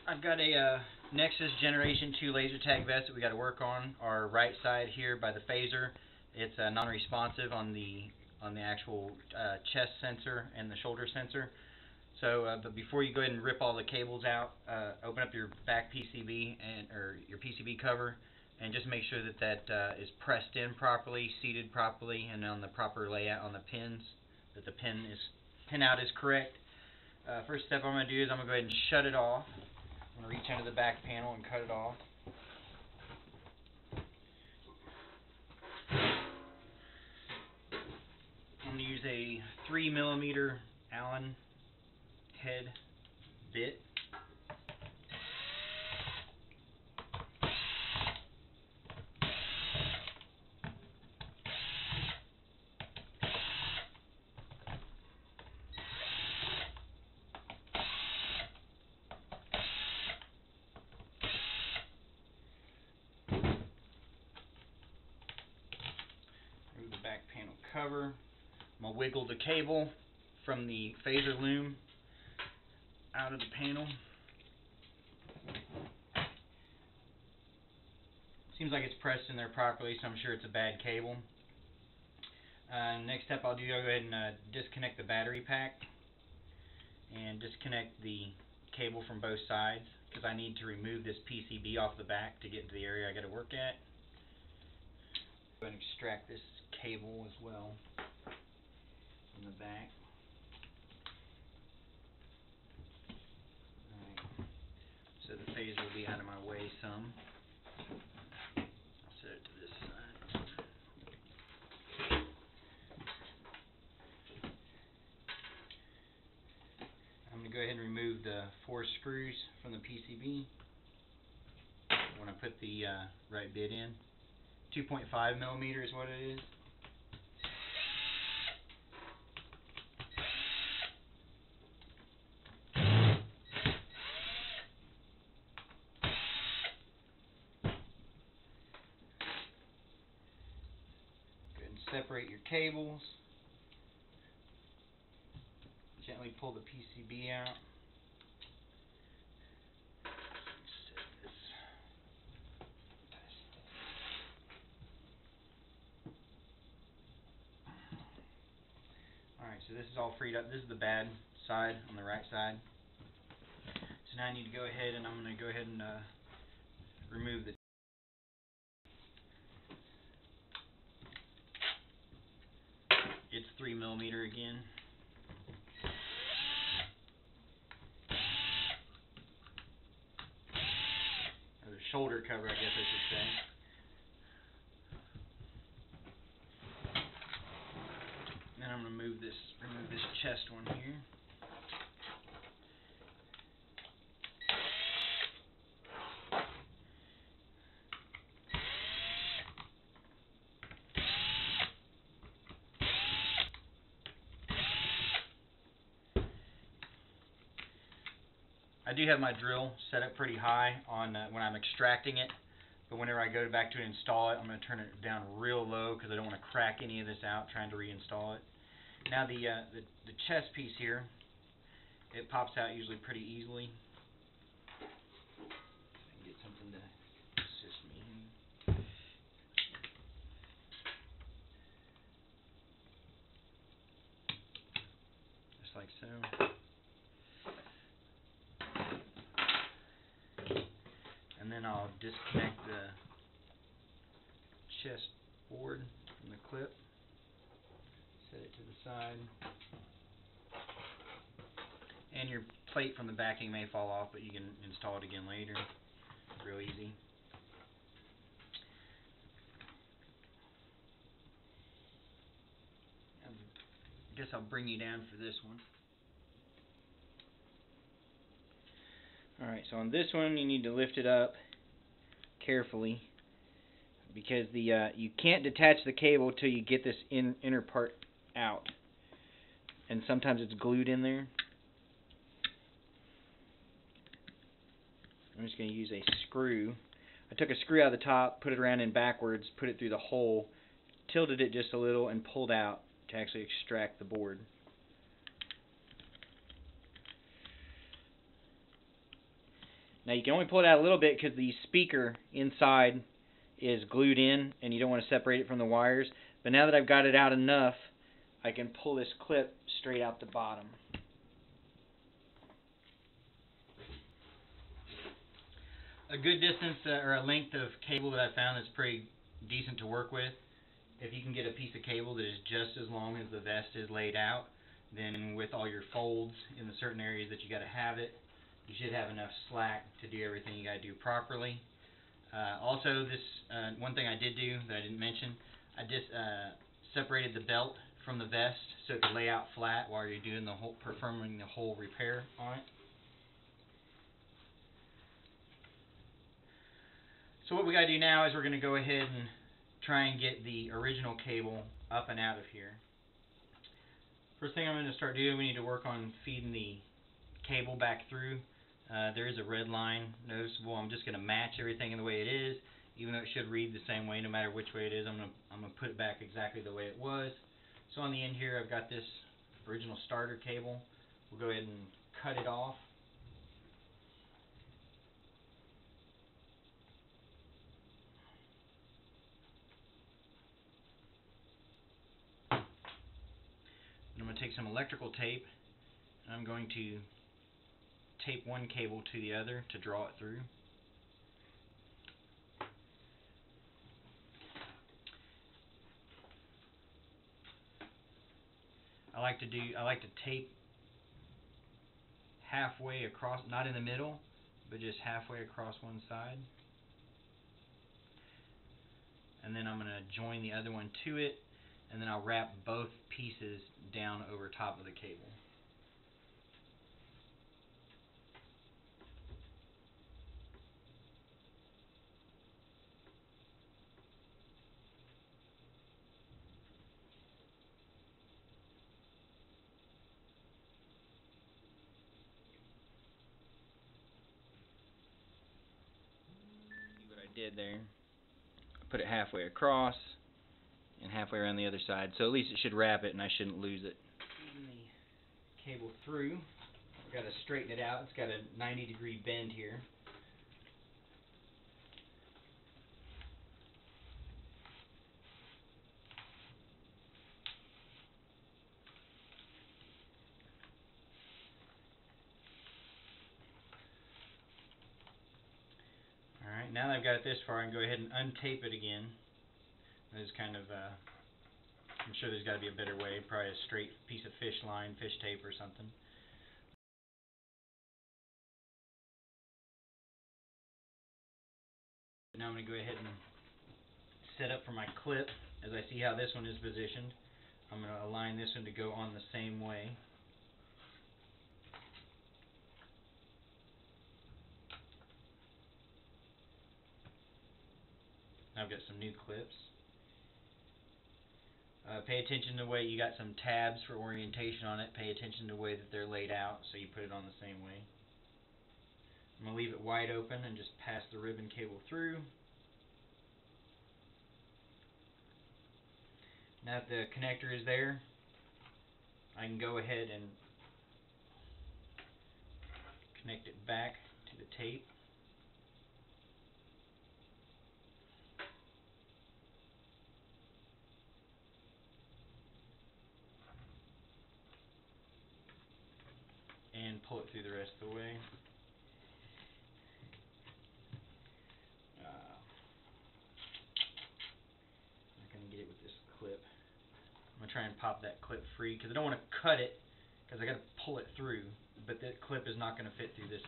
I've got a Nexus Generation 2 laser tag vest that we got to work on. Our right side here by the phaser, it's non-responsive on the actual chest sensor and the shoulder sensor. So, but before you go ahead and rip all the cables out, open up your back PCB or your PCB cover, and just make sure that is pressed in properly, seated properly, and on the proper layout on the pins. That the pin out is correct. First step I'm going to do is I'm going to go ahead and shut it off. I'm going to reach under the back panel and cut it off. I'm going to use a 3mm Allen head bit. Remove the back panel cover. I'm going to wiggle the cable from the phaser loom out of the panel. Seems like it's pressed in there properly, so I'm sure it's a bad cable. Next step I'll go ahead and disconnect the battery pack and disconnect the cable from both sides, because I need to remove this PCB off the back to get into the area I got to work at. Go ahead and extract this cable as well from the back. So the phaser will be out of my way some. I'll set it to this side. I'm going to go ahead and remove the 4 screws from the PCB when I put the right bit in. 2.5mm is what it is. Separate your cables. Gently pull the PCB out. Alright, so this is all freed up. This is the bad side on the right side. So now I need to go ahead and I'm going to go ahead and remove the It's 3mm again. Or the shoulder cover, I guess I should say. Then I'm going to remove this chest one here. I do have my drill set up pretty high on when I'm extracting it, but whenever I go back to install it, I'm going to turn it down real low because I don't want to crack any of this out trying to reinstall it. Now the chest piece here, it pops out usually pretty easily. Get something to assist me here. Just like so. And then I'll disconnect the chest board from the clip, set it to the side, and your plate from the backing may fall off, but you can install it again later. Real easy. I guess I'll bring you down for this one. Alright, so on this one you need to lift it up carefully because you can't detach the cable till you get this inner part out, and sometimes it's glued in there. I'm just going to use a screw. I took a screw out of the top, put it around in backwards, put it through the hole, tilted it just a little, and pulled out to actually extract the board. Now you can only pull it out a little bit because the speaker inside is glued in and you don't want to separate it from the wires. But now that I've got it out enough, I can pull this clip straight out the bottom. A good distance or a length of cable that I found that's pretty decent to work with. If you can get a piece of cable that is just as long as the vest is laid out, then with all your folds in the certain areas that you got to have it, you should have enough slack to do everything you got to do properly. Also, this one thing I did do that I didn't mention, I just separated the belt from the vest so it could lay out flat while you're doing the whole, performing the whole repair on it. So what we got to do now is we're going to go ahead and try and get the original cable up and out of here. First thing I'm going to start doing, we need to work on feeding the cable back through. There is a red line noticeable. I'm just going to match everything in the way it is, even though it should read the same way no matter which way it is. I'm going to put it back exactly the way it was. So on the end here I've got this original starter cable. We'll go ahead and cut it off. I'm going to take some electrical tape and I'm going to tape one cable to the other to draw it through. I like to tape halfway across, not in the middle, but just halfway across one side. And then I'm going to join the other one to it, and then I'll wrap both pieces down over top of the cable. See what I did there? I put it halfway across and halfway around the other side, so at least it should wrap it and I shouldn't lose it. Feeding the cable through, I've got to straighten it out. It's got a 90-degree bend here. Alright, now that I've got it this far, I can go ahead and untape it again. There's kind of, I'm sure there's got to be a better way, probably a straight piece of fish line, fish tape or something. Now I'm going to go ahead and set up for my clip. As I see how this one is positioned, I'm going to align this one to go on the same way. I've got some new clips. Pay attention to the way you got some tabs for orientation on it. Pay attention to the way that they're laid out so you put it on the same way. I'm going to leave it wide open and just pass the ribbon cable through. Now that the connector is there, I can go ahead and connect it back to the tape. And pull it through the rest of the way. I'm not going to get it with this clip. I'm going to try and pop that clip free because I don't want to cut it because I got to pull it through. But that clip is not going to fit through this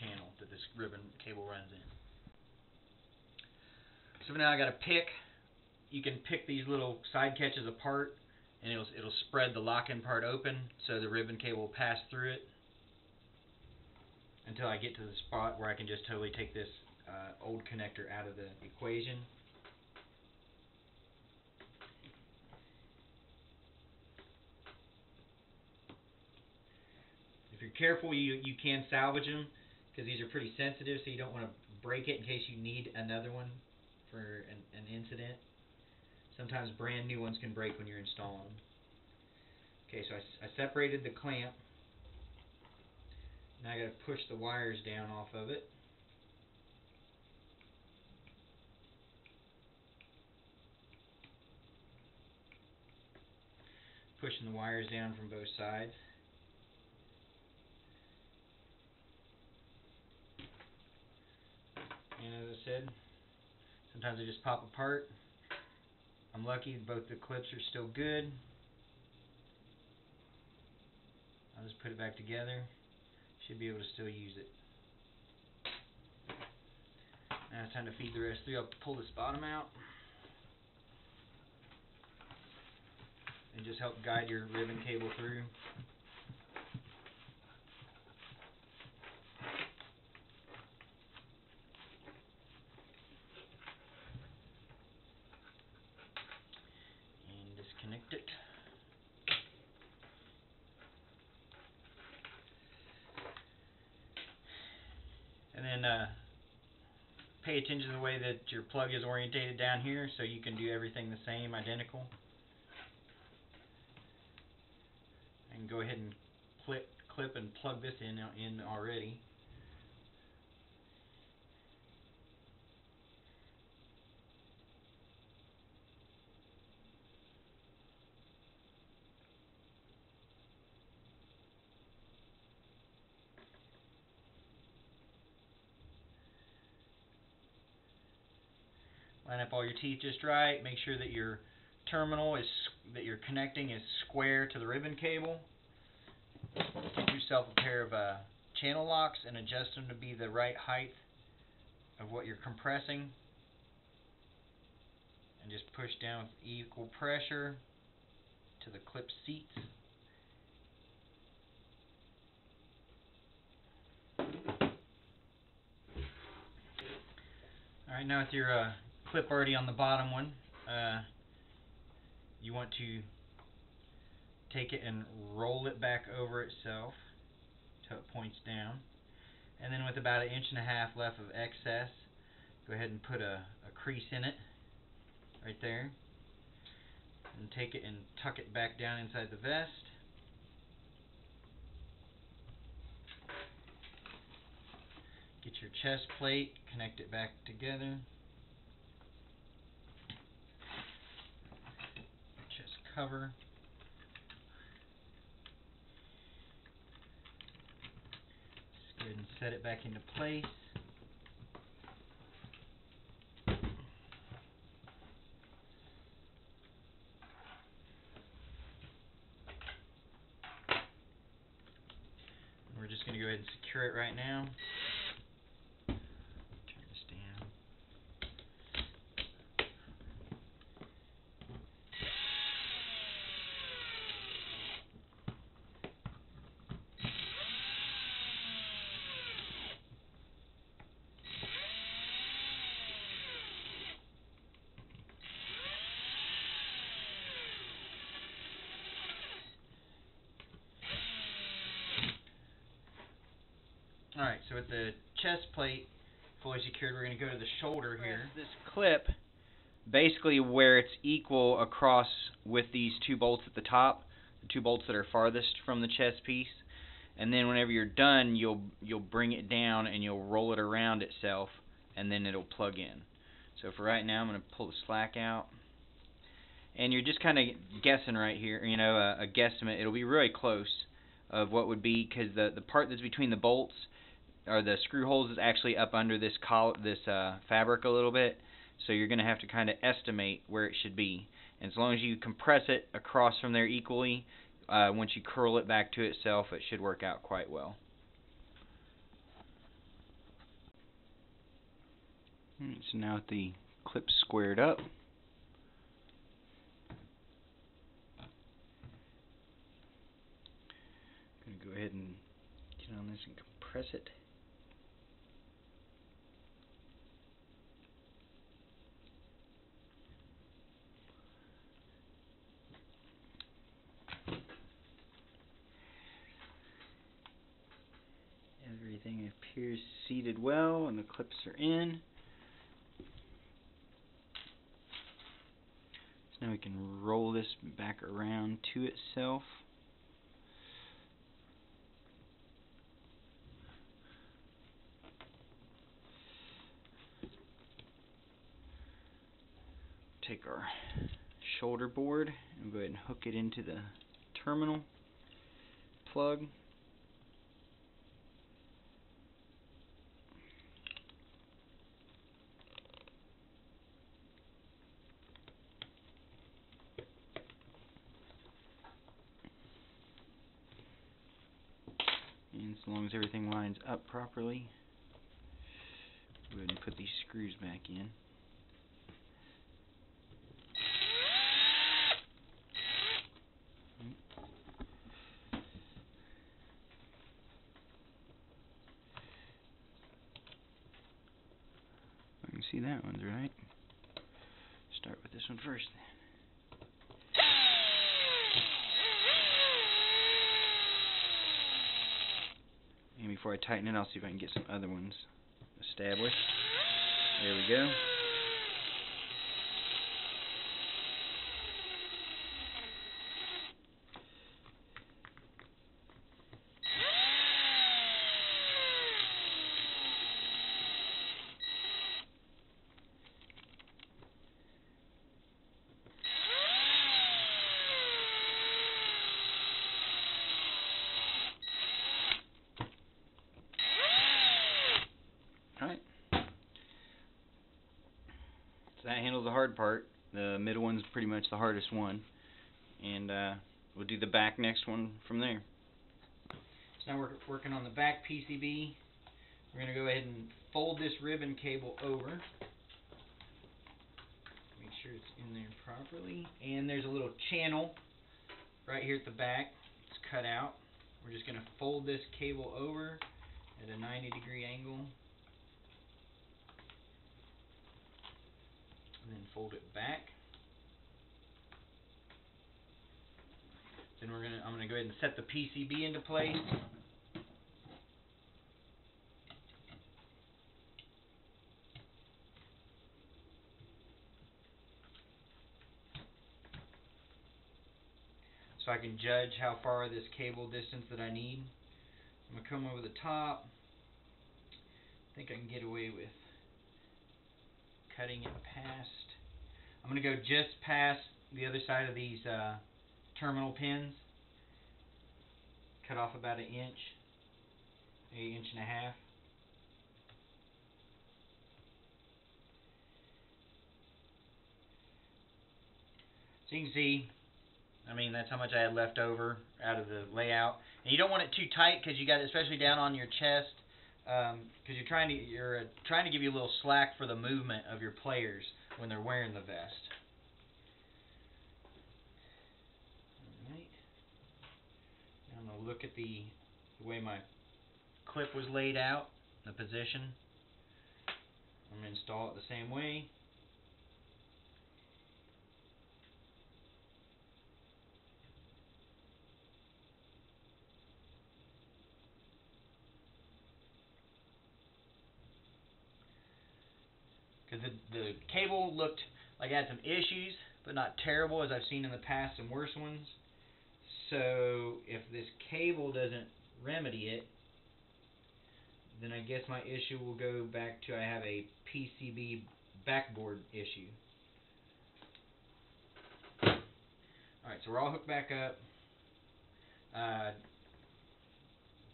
channel that this ribbon cable runs in. So now I got to pick. You can pick these little side catches apart, and it'll spread the lock-in part open so the ribbon cable will pass through it until I get to the spot where I can just totally take this old connector out of the equation. If you're careful, you can salvage them because these are pretty sensitive, so you don't want to break it in case you need another one for an incident. Sometimes brand new ones can break when you're installing them. Okay, so I separated the clamp. Now I got to push the wires down off of it. pushing the wires down from both sides. And as I said, sometimes they just pop apart. I'm lucky both the clips are still good. I'll just put it back together. Should be able to still use it. Now it's time to feed the rest through. I'll pull this bottom out and just help guide your ribbon cable through. And disconnect it. And then pay attention to the way that your plug is orientated down here, so you can do everything the same, identical. And go ahead and clip and plug this in already. Line up all your teeth just right. Make sure that your terminal that you're connecting is square to the ribbon cable. Get yourself a pair of channel locks and adjust them to be the right height of what you're compressing. And just push down with equal pressure to the clip seats. Alright, now with your clip already on the bottom one, you want to take it and roll it back over itself till it points down. And then with about 1.5 inches left of excess, go ahead and put a crease in it right there. And take it and tuck it back down inside the vest. Get your chest plate, connect it back together. Chest cover. Just go ahead and set it back into place. We're just going to go ahead and secure it right now. Turn this down. Alright, so with the chest plate fully secured, we're going to go to the shoulder here. This clip, basically where it's equal across with these two bolts at the top, the two bolts that are farthest from the chest piece, and then whenever you're done, you'll bring it down and you'll roll it around itself, and then it'll plug in. So for right now, I'm going to pull the slack out. And you're just kind of guessing right here, you know, a guesstimate. It'll be really close of what would be, because the part that's between the bolts, or the screw holes, is actually up under this fabric a little bit, so you're going to have to kind of estimate where it should be. And as long as you compress it across from there equally, once you curl it back to itself, it should work out quite well. So now with the clip squared up, I'm going to go ahead and get on this and compress it. Everything appears seated well and the clips are in. So now we can roll this back around to itself. Take our shoulder board and go ahead and hook it into the terminal plug. And as long as everything lines up properly, go ahead and put these screws back in. I can see that one's right. Start with this one first. And before I tighten it, I'll see if I can get some other ones established. There we go. Alright. So that handles the hard part. The middle one's pretty much the hardest one. And we'll do the back next one from there. So now we're working on the back PCB. We're going to go ahead and fold this ribbon cable over. Make sure it's in there properly. And there's a little channel right here at the back. It's cut out. We're just going to fold this cable over at a 90-degree angle. And then fold it back. Then I'm gonna go ahead and set the PCB into place. So I can judge how far this cable distance that I need. I'm gonna come over the top. I think I can get away with cutting it past. I'm going to go just past the other side of these terminal pins. Cut off about an inch, maybe 1.5 inches. So you can see, I mean, that's how much I had left over out of the layout. And you don't want it too tight because you got it, especially down on your chest, because you're trying to give you a little slack for the movement of your players when they're wearing the vest. Alright. Now I'm going to look at the way my clip was laid out, the position. I'm going to install it the same way. Because the cable looked like it had some issues, but not terrible as I've seen in the past, some worse ones. So if this cable doesn't remedy it, then I guess my issue will go back to I have a PCB backboard issue. Alright, so we're all hooked back up.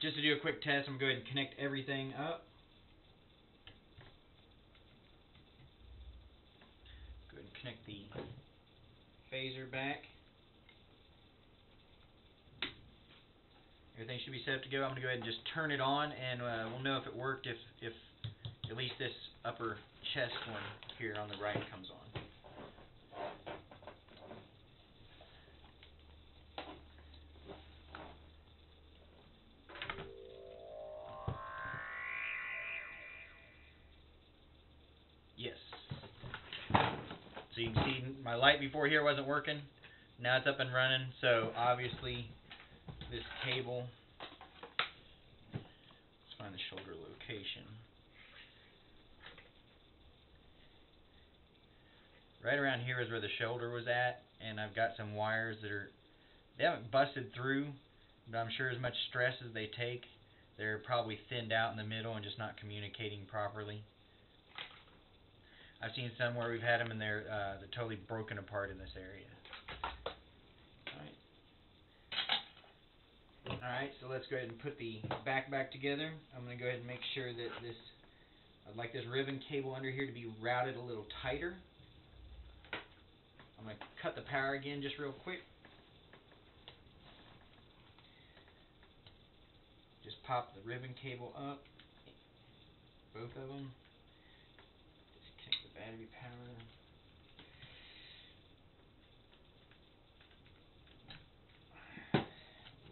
Just to do a quick test, I'm going to go ahead and connect everything up. Go ahead and connect the phaser back. Everything should be set up to go. I'm going to go ahead and just turn it on, and we'll know if it worked if at least this upper chest one here on the right comes on. Yes. So you can see my light before here wasn't working. Now it's up and running, so obviously this cable, let's find the shoulder location. Right around here is where the shoulder was at, and I've got some wires that they haven't busted through, but I'm sure as much stress as they take, they're probably thinned out in the middle and just not communicating properly. I've seen some where we've had them and they're totally broken apart in this area. Alright. Alright, so let's go ahead and put the back together. I'm going to go ahead and make sure that I'd like this ribbon cable under here to be routed a little tighter. I'm going to cut the power again just real quick. Just pop the ribbon cable up, both of them. Disconnect the battery power.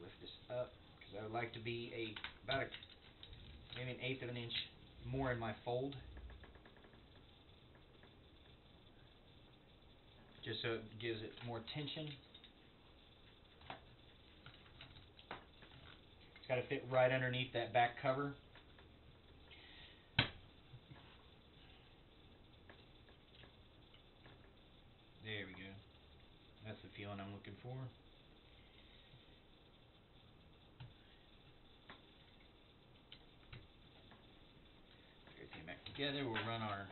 Lift this up because I would like to be maybe an eighth of an inch more in my fold, just so it gives it more tension. It's got to fit right underneath that back cover. There we go. That's the feeling I'm looking for. Everything back together. We'll run our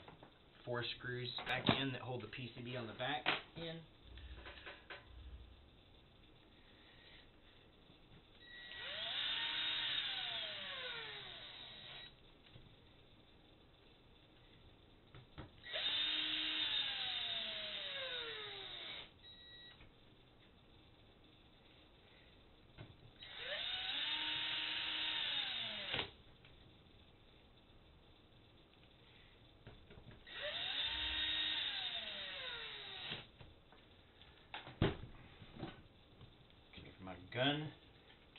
4 screws back in that hold the PCB on the back in. Gun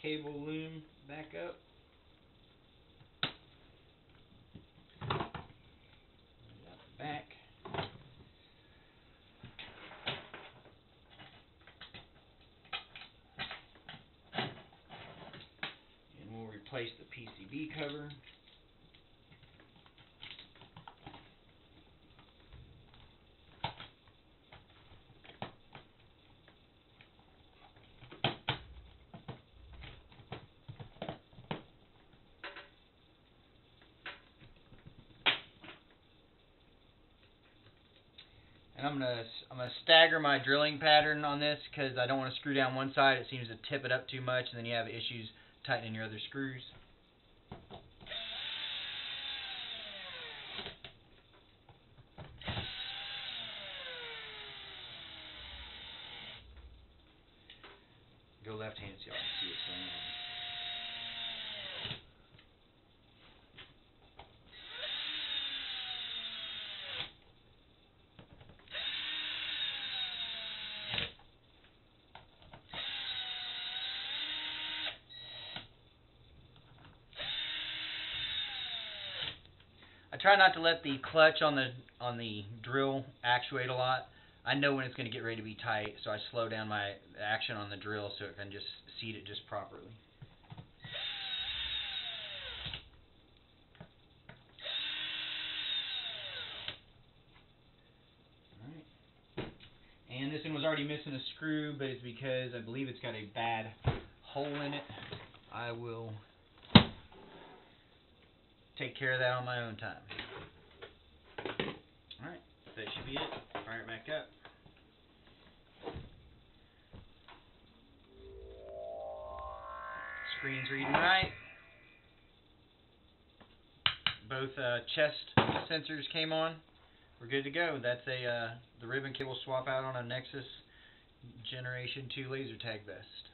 cable loom back up. Out the back. And we'll replace the PCB cover. And I'm gonna stagger my drilling pattern on this because I don't want to screw down one side. It seems to tip it up too much, and then you have issues tightening your other screws. Go left-handed so y'all can see what's going on. I try not to let the clutch on the drill actuate a lot. I know when it's going to get ready to be tight, so I slow down my action on the drill so it can just seat it just properly. Alright. And this one was already missing a screw, but it's because I believe it's got a bad hole in it. I will take care of that on my own time. Alright, that should be it. Fire it back up. Screen's reading right. Both chest sensors came on. We're good to go. That's the ribbon cable swap out on a Nexus Generation 2 laser tag vest.